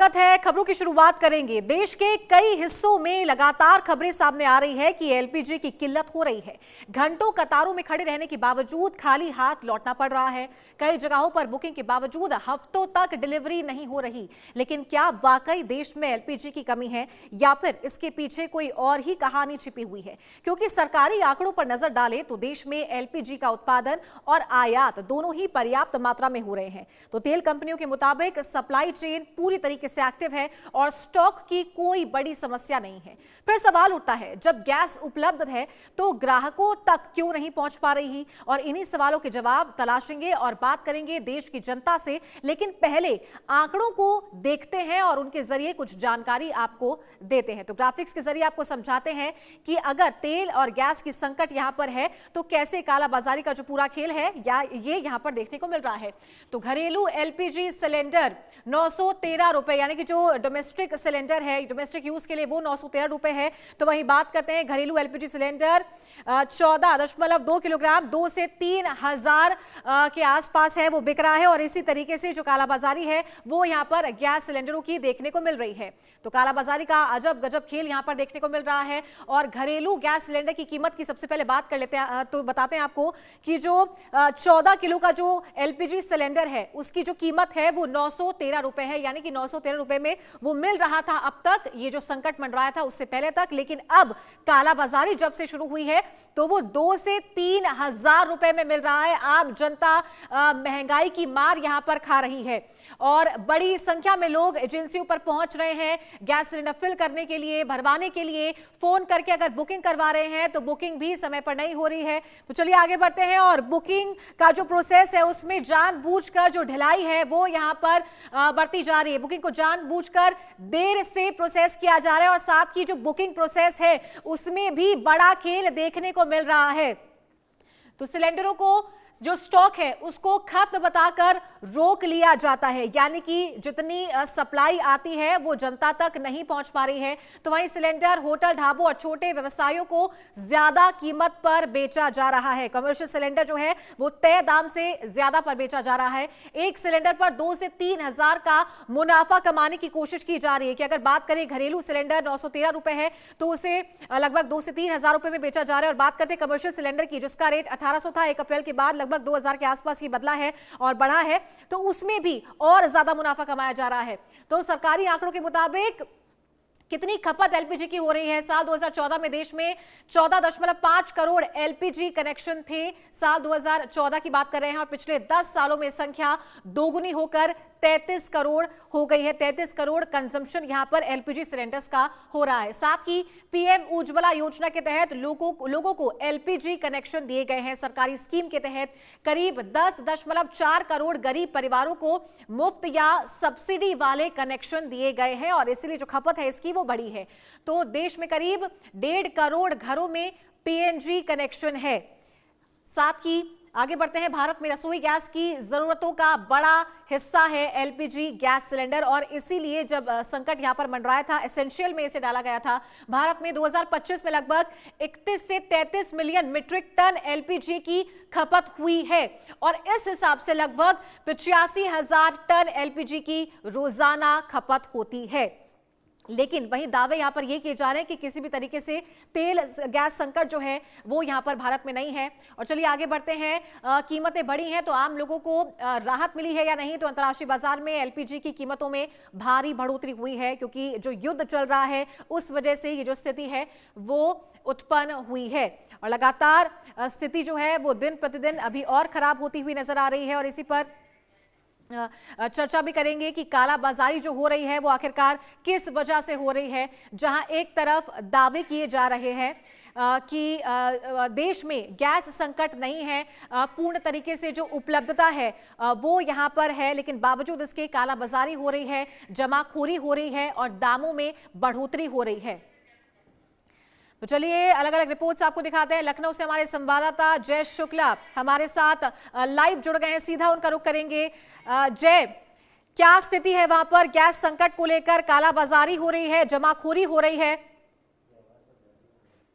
है खबरों की शुरुआत करेंगे। देश के कई हिस्सों में लगातार खबरें सामने आ रही है कि एलपीजी की किल्लत हो रही है। घंटों कतारों में खड़े रहने के बावजूद खाली हाथ लौटना पड़ रहा है। कई जगहों पर बुकिंग के बावजूद हफ्तों तक डिलीवरी नहीं हो रही। लेकिन क्या वाकई देश में एलपीजी की कमी है या फिर इसके पीछे कोई और ही कहानी छिपी हुई है? क्योंकि सरकारी आंकड़ों पर नजर डालें तो देश में एलपीजी का उत्पादन और आयात दोनों ही पर्याप्त मात्रा में हो रहे हैं। तो तेल कंपनियों के मुताबिक सप्लाई चेन पूरी तरीके से एक्टिव है और स्टॉक की कोई बड़ी समस्या नहीं है। फिर सवाल उठता है, जब गैस उपलब्ध है तो ग्राहकों तक क्यों नहीं पहुंच पा रही? और इन्हीं सवालों के जवाब तलाशेंगे और बात करेंगे देश की जनता से। लेकिन पहले आंकड़ों को देखते हैं और उनके जरिए कुछ जानकारी आपको देते हैं। तो ग्राफिक्स के जरिए आपको समझाते हैं कि अगर तेल और गैस की संकट यहां पर है तो कैसे कालाबाजारी का जो पूरा खेल है या ये यहां पर देखने को मिल रहा है। तो घरेलू एलपीजी सिलेंडर 913 रुपए, यानी कि जो डोमेस्टिक सिलेंडर है डोमेस्टिक यूज के लिए वो 913 रुपए है। तो वहीं बात करते हैं घरेलू एलपीजी सिलेंडर 14.2 किलोग्राम 2 से 3,000 के आसपास है, वो बिक रहा है। और इसी तरीके से जो कालाबाजारी है वो यहां पर गैस सिलेंडरों की देखने को मिल रही है। तो कालाबाजारी का अजब गजब खेल यहां पर देखने को मिल रहा है। और घरेलू गैस सिलेंडर की कीमत की सबसे पहले बात कर लेते हैं। तो बताते हैं आपको कि जो 14 किलो का जो एलपीजी सिलेंडर है उसकी जो कीमत है वो 913 रुपए है, यानी कि 913 रुपए में वो मिल रहा था अब तक, ये जो संकट मंडराया था उससे पहले तक। लेकिन अब कालाबाजारी जब से शुरू हुई है तो वो 2 से 3,000 रुपए में मिल रहा है। आम जनता महंगाई की मार यहां पर खा रही है और बड़ी संख्या में लोग एजेंसियों पर पहुंच रहे हैं गैस सिलेंडर फिल करने के लिए, भरवाने के लिए। फोन करके अगर बुकिंग करवा रहे हैं तो बुकिंग भी समय पर नहीं हो रही है। तो चलिए आगे बढ़ते हैं और बुकिंग का जो प्रोसेस है उसमें जानबूझकर जो ढिलाई है वो यहां पर बढ़ती जा रही है। बुकिंग को जानबूझकर देर से प्रोसेस किया जा रहा है और साथ ही जो बुकिंग प्रोसेस है उसमें भी बड़ा खेल देखने को मिल रहा है। तो सिलेंडरों को जो स्टॉक है उसको खत्म बताकर रोक लिया जाता है, यानी कि जितनी सप्लाई आती है वो जनता तक नहीं पहुंच पा रही है। तो वहीं सिलेंडर होटल, ढाबों और छोटे व्यवसायों को ज्यादा कीमत पर बेचा जा रहा है। कमर्शियल सिलेंडर जो है वो तय दाम से ज्यादा पर बेचा जा रहा है। एक सिलेंडर पर 2 से 3,000 का मुनाफा कमाने की कोशिश की जा रही है। कि अगर बात करें घरेलू सिलेंडर 913 रुपए है तो उसे लगभग 2 से 3,000 रुपए में बेचा जा रहा है। और बात करते हैं कमर्शियल सिलेंडर की जिसका रेट 1800 था, 1 अप्रैल के बाद लगभग 2000 के आसपास ही बदला है और बढ़ा है, तो उसमें भी और ज्यादा मुनाफा कमाया जा रहा है। तो सरकारी आंकड़ों के मुताबिक कितनी खपत एलपीजी की हो रही है? साल 2014 में देश में 14.5 करोड़ एलपीजी कनेक्शन थे। साल 2014 की बात कर रहे हैं और पिछले 10 सालों में संख्या दोगुनी होकर 33 करोड़ हो गई है। 33 करोड़ कंजम्पशन यहां पर एलपीजी सिलेंडर्स का हो रहा है। साथ ही पीएम उज्ज्वला योजना के तहत लोगों को एलपीजी कनेक्शन दिए गए हैं। सरकारी स्कीम के तहत करीब 10.4 करोड़ गरीब परिवारों को मुफ्त या सब्सिडी वाले कनेक्शन दिए गए हैं और इसीलिए जो खपत है इसकी वो बढ़ी है। तो देश में करीब 1.5 करोड़ घरों में पीएनजी कनेक्शन है। साथ ही आगे बढ़ते हैं, भारत में रसोई गैस की जरूरतों का बड़ा हिस्सा है एलपीजी गैस सिलेंडर और इसीलिए जब संकट यहां पर मंडराया था एसेंशियल में इसे डाला गया था। भारत में 2025 में लगभग 31 से 33 मिलियन मीट्रिक टन एलपीजी की खपत हुई है और इस हिसाब से लगभग 85,000 टन एलपीजी की रोजाना खपत होती है। लेकिन वहीं दावे यहां पर यह किए जा रहे हैं कि किसी भी तरीके से तेल गैस संकट जो है वो यहां पर भारत में नहीं है। और चलिए आगे बढ़ते हैं, कीमतें बढ़ी हैं तो आम लोगों को राहत मिली है या नहीं? तो अंतर्राष्ट्रीय बाजार में एलपीजी की कीमतों में भारी बढ़ोतरी हुई है क्योंकि जो युद्ध चल रहा है उस वजह से ये जो स्थिति है वो उत्पन्न हुई है और लगातार स्थिति जो है वो दिन प्रतिदिन अभी और खराब होती हुई नजर आ रही है। और इसी पर चर्चा भी करेंगे कि कालाबाजारी जो हो रही है वो आखिरकार किस वजह से हो रही है। जहां एक तरफ दावे किए जा रहे हैं कि देश में गैस संकट नहीं है, पूर्ण तरीके से जो उपलब्धता है वो यहां पर है, लेकिन बावजूद इसके कालाबाजारी हो रही है, जमाखोरी हो रही है और दामों में बढ़ोतरी हो रही है। तो चलिए अलग अलग रिपोर्ट्स आपको दिखाते हैं। लखनऊ से हमारे संवाददाता जय शुक्ला हमारे साथ लाइव जुड़ गए हैं, सीधा उनका रुख करेंगे। जय, क्या स्थिति है वहां पर? गैस संकट को लेकर कालाबाजारी हो रही है, जमाखोरी हो रही है?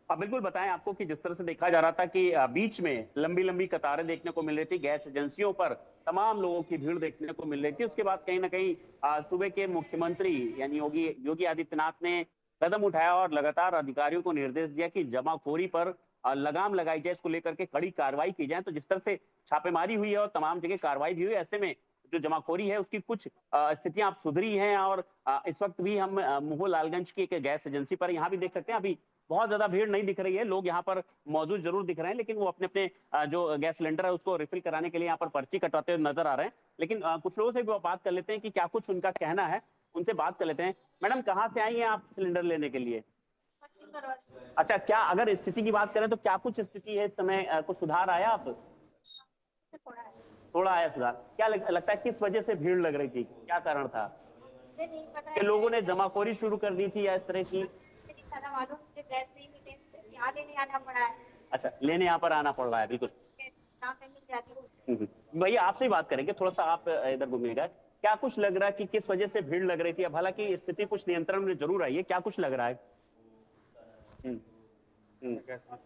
अब बिल्कुल बताएं आपको कि जिस तरह से देखा जा रहा था कि बीच में लंबी लंबी कतारें देखने को मिल रही थी, गैस एजेंसियों पर तमाम लोगों की भीड़ देखने को मिल रही थी। उसके बाद कहीं ना कहीं सूबे के मुख्यमंत्री यानी योगी योगी आदित्यनाथ ने कदम उठाया और लगातार अधिकारियों को निर्देश दिया कि जमाखोरी पर लगाम लगाई जाए, इसको लेकर के कड़ी कार्रवाई की जाए। तो जिस तरह से छापेमारी हुई है और तमाम जगह कार्रवाई भी हुई, ऐसे में जो जमाखोरी है उसकी कुछ स्थितियां अब सुधरी हैं। और इस वक्त भी हम मुहो लालगंज की एक गैस एजेंसी पर यहाँ भी देख सकते हैं, अभी बहुत ज्यादा भीड़ नहीं दिख रही है। लोग यहाँ पर मौजूद जरूर दिख रहे हैं, लेकिन वो अपने अपने जो गैस सिलेंडर है उसको रिफिल कराने के लिए यहाँ पर पर्ची कटवाते हुए नजर आ रहे हैं। लेकिन कुछ लोगों से भी बात कर लेते हैं कि क्या कुछ उनका कहना है, उनसे बात कर लेते हैं। मैडम, कहाँ से आई हैं आप सिलेंडर लेने के लिए? अच्छा, क्या अगर स्थिति की बात करें तो क्या कुछ स्थिति है इस समय, कुछ सुधार आया आप? थोड़ा आया सुधार। क्या लगता है किस वजह से भीड़ लग रही थी, क्या कारण था? मुझे नहीं पता कि है। लोगों ने जमाखोरी शुरू कर दी थी या इस तरह की? मुझे नहीं पता मालूम, मुझे गैस नहीं मिले, मुझे यहाँ लेने आना पड़ा है। अच्छा, लेने यहाँ पर आना पड़ रहा है, बिल्कुल। नाम पे मिल जाती हूँ। भैया आपसे ही बात करेंगे, थोड़ा सा आप इधर घूमिएगा। क्या कुछ लग रहा है कि किस वजह से भीड़ लग रही थी? अब हालांकि स्थिति कुछ नियंत्रण में जरूर आई है, क्या कुछ लग रहा है? हम्म, हम्म,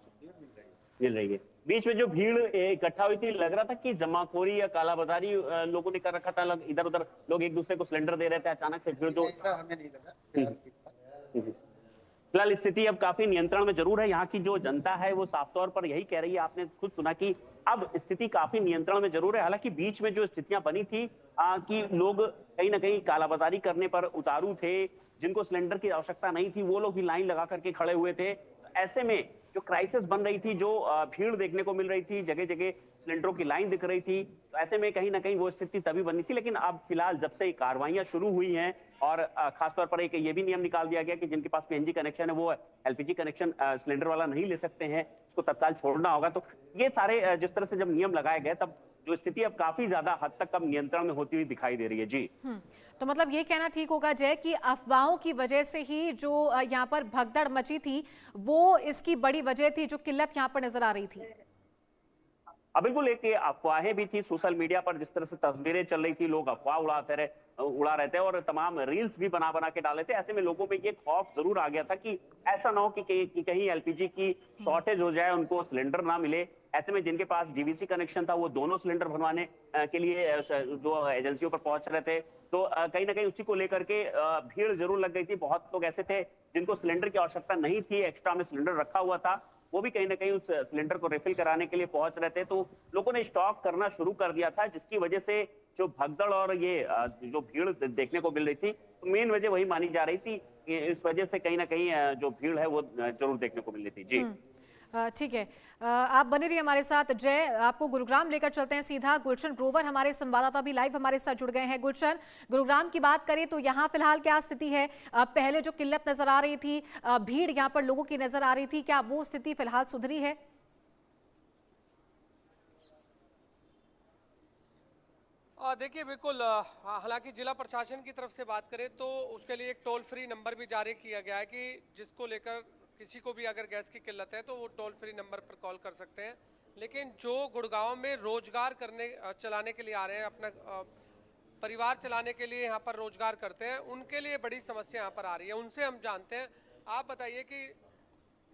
मिल रही है। बीच में जो भीड़ इकट्ठा हुई थी, लग रहा था कि जमाखोरी या कालाबाजारी लोगों ने कर रखा था, इधर उधर लोग एक दूसरे को सिलेंडर दे रहे थे, अचानक से भीड़ जो। ऐसा हमें नहीं लगा। फिलहाल स्थिति अब काफी नियंत्रण में जरूर है। यहाँ की जो जनता है वो साफ तौर पर यही कह रही है, आपने खुद सुना कि अब स्थिति काफी नियंत्रण में जरूर है। हालांकि बीच में जो स्थितियां बनी थी कि लोग कहीं ना कहीं कालाबाजारी करने पर उतारू थे, जिनको सिलेंडर की आवश्यकता नहीं थी वो लोग भी लाइन लगा करके खड़े हुए थे। ऐसे में जो क्राइसिस बन रही थी, जो भीड़ देखने को मिल रही थी, जगह जगह सिलेंडरों की लाइन दिख रही थी, तो ऐसे में कहीं ना कहीं वो स्थिति तभी बनी थी। लेकिन अब फिलहाल जब से कार्रवाइयां शुरू हुई हैं और खासतौर पर एक ये भी नियम निकाल दिया गया कि जिनके पास पीएनजी कनेक्शन है वो एलपीजी कनेक्शन सिलेंडर वाला नहीं ले सकते हैं, इसको तत्काल छोड़ना होगा। तो ये सारे जिस तरह से जब नियम लगाए गए, तब जो स्थिति अब काफी ज्यादा हद तक अब नियंत्रण में होती हुई दिखाई दे रही है। जी, तो मतलब ये कहना ठीक होगा जय कि अफवाहों की वजह से ही जो यहाँ पर भगदड़ मची थी वो इसकी बड़ी वजह थी, जो किल्लत यहाँ पर नजर आ रही थी। अब बिल्कुल एक ये अफवाहें भी थी सोशल मीडिया पर, जिस तरह से तस्वीरें चल रही थी, लोग अफवाह उड़ा रहे थे और तमाम रील्स भी बना बना के डाले थे। ऐसे में लोगों में ये खौफ जरूर आ गया था कि ऐसा ना हो कि कहीं एलपीजी की शॉर्टेज हो जाए, उनको सिलेंडर ना मिले। ऐसे में जिनके पास डीवीसी कनेक्शन था वो दोनों सिलेंडर भरवाने के लिए जो एजेंसियों पर पहुंच रहे थे, तो कहीं ना कहीं उसी को लेकर के भीड़ जरूर लग गई थी। बहुत लोग ऐसे थे जिनको सिलेंडर की आवश्यकता नहीं थी, एक्स्ट्रा में सिलेंडर रखा हुआ था, वो भी कहीं ना कहीं उस सिलेंडर को रिफिल कराने के लिए पहुंच रहे थे। तो लोगों ने स्टॉक करना शुरू कर दिया था, जिसकी वजह से जो भगदड़ और ये जो भीड़ देखने को मिल रही थी, तो मेन वजह वही मानी जा रही थी कि इस वजह से कहीं ना कहीं जो भीड़ है वो जरूर देखने को मिल रही थी। जी, ठीक है, आप बने रहिए हमारे साथ। जय, आपको गुरुग्राम लेकर चलते हैं सीधा। गुलशन ग्रोवर हमारे संवाददाता भी लाइव हमारे साथ जुड़ गए हैं। गुलशन, गुरुग्राम की बात करें तो यहाँ फिलहाल क्या स्थिति है? पहले जो किल्लत नजर आ रही थी, भीड़ यहाँ पर लोगों की नजर आ रही थी, क्या वो स्थिति फिलहाल सुधरी है? देखिए, बिल्कुल, हालांकि जिला प्रशासन की तरफ से बात करें तो उसके लिए एक टोल फ्री नंबर भी जारी किया गया है कि जिसको लेकर किसी को भी अगर गैस की किल्लत है तो वो टोल फ्री नंबर पर कॉल कर सकते हैं। लेकिन जो गुड़गांव में रोजगार चलाने के लिए आ रहे हैं, अपना परिवार चलाने के लिए यहाँ पर रोजगार करते हैं, उनके लिए बड़ी समस्या यहाँ पर आ रही है। उनसे हम जानते हैं। आप बताइए कि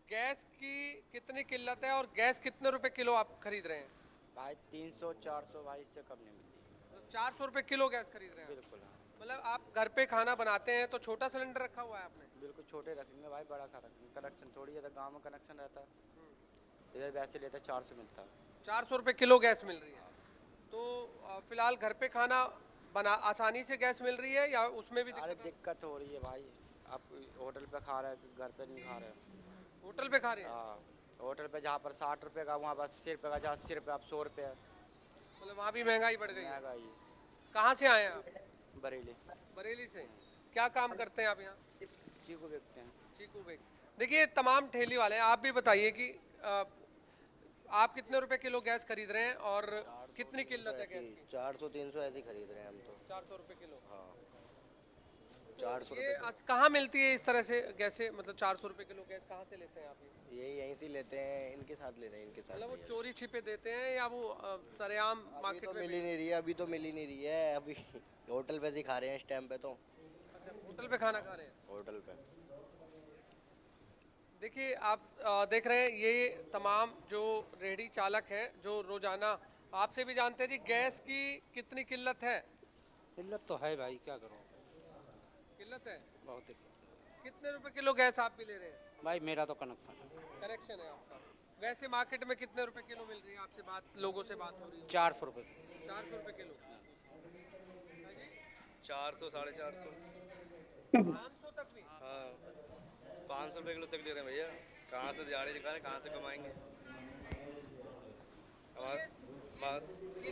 गैस की कितनी किल्लत है और गैस कितने रुपए किलो आप खरीद रहे हैं? भाई 300-400 भाई, इससे कम नहीं मिलती। 400 रुपए किलो गैस खरीद रहे हैं? बिल्कुल हाँ। मतलब आप घर पे खाना बनाते हैं तो छोटा सिलेंडर रखा हुआ है आपने? बिल्कुल छोटे रखेंगे भाई, बड़ा खा रखेंगे। कनेक्शन थोड़ी है, गाँव में कनेक्शन रहता है, इधर वैसे लेता 400 मिलता है। 400 रुपए किलो गैस मिल रही है। तो फिलहाल घर पे खाना बना आसानी से गैस मिल रही है या उसमें भी अरे दिक्कत है? दिक्कत हो रही है भाई, आप होटल पे खा रहे हैं, घर पे नहीं खा रहे हैं। होटल पे खा रहे हैं? हाँ, होटल पे जहाँ पर 60 रुपये का, वहाँ बस 80 रुपये का, जहाँ 80 रुपये आप 100 रुपये। मतलब वहाँ भी महंगाई बढ़ गई है। महंगाई। कहाँ से आए हैं आप? बरेली। बरेली से। क्या काम करते हैं आप यहाँ? चीकू बेचते हैं। चीकू बेच। देखिए, तमाम ठेली वाले हैं, आप भी बताइए कि आप कितने रुपए किलो गैस खरीद रहे हैं और कितनी किल्लत है गैस की? 400-300 ऐसे ही खरीद रहे हैं हम तो। 400 रुपए किलो। हाँ, 400 ये कहाँ मिलती है इस तरह से गैस? मतलब 400 रुपए किलो गैस कहाँ से लेते हैं आप? यही यहीं से लेते हैं, इनके साथ ले रहे हैं, इनके साथ। मतलब वो चोरी छिपे देते हैं या वो सरेआम अभी मार्केट तो में मिल ही नहीं रही है, अभी तो मिल ही नहीं रही है। अभी होटल पे दिखा रहे हैं इस टाइम पे तो। अच्छा, होटल पे खाना खा रहे हैं? होटल पे देखिए आप देख रहे हैं ये तमाम जो रेहड़ी चालक हैं जो रोजाना आपसे भी जानते हैं जी गैस की कितनी किल्लत है। किल्लत तो है भाई, क्या करूँ, किल्लत है बहुत दिक्कत। कितने रुपए किलो गैस आप भी ले रहे हैं? भाई मेरा तो कनेक्शन है, कनेक्शन है आपका। वैसे मार्केट में कितने रुपए किलो मिल रही है? आपसे बात लोगों से बात हो रही है। 400 रुपये। 400 रुपए किलो। 400 450 500 तक भी? हाँ 500 रुपये किलो तक ले रहे हैं भैया। कहाँ से दिहाड़ी दिखा रहे हैं, कहाँ से कमाएंगे।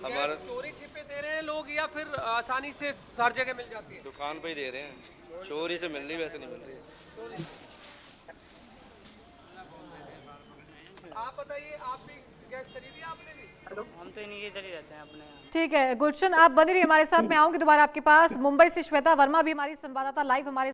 हमारा चोरी छिपे दे रहे हैं लोग या फिर आसानी से हर जगह मिल जाती है? दुकान पे ही दे रहे हैं, चोरी से मिल रही, वैसे नहीं मिल रही। आप बताइए, आप भी गैस खरीदी आपने भी? हम तो इन्हीं के इधर ही रहते हैं अपने यहाँ। ठीक है गुलशन, आप बने रहिए हमारे साथ, मैं आऊंगी दोबारा आपके पास। मुंबई से श्वेता वर्मा भी हमारी संवाददाता लाइव हमारे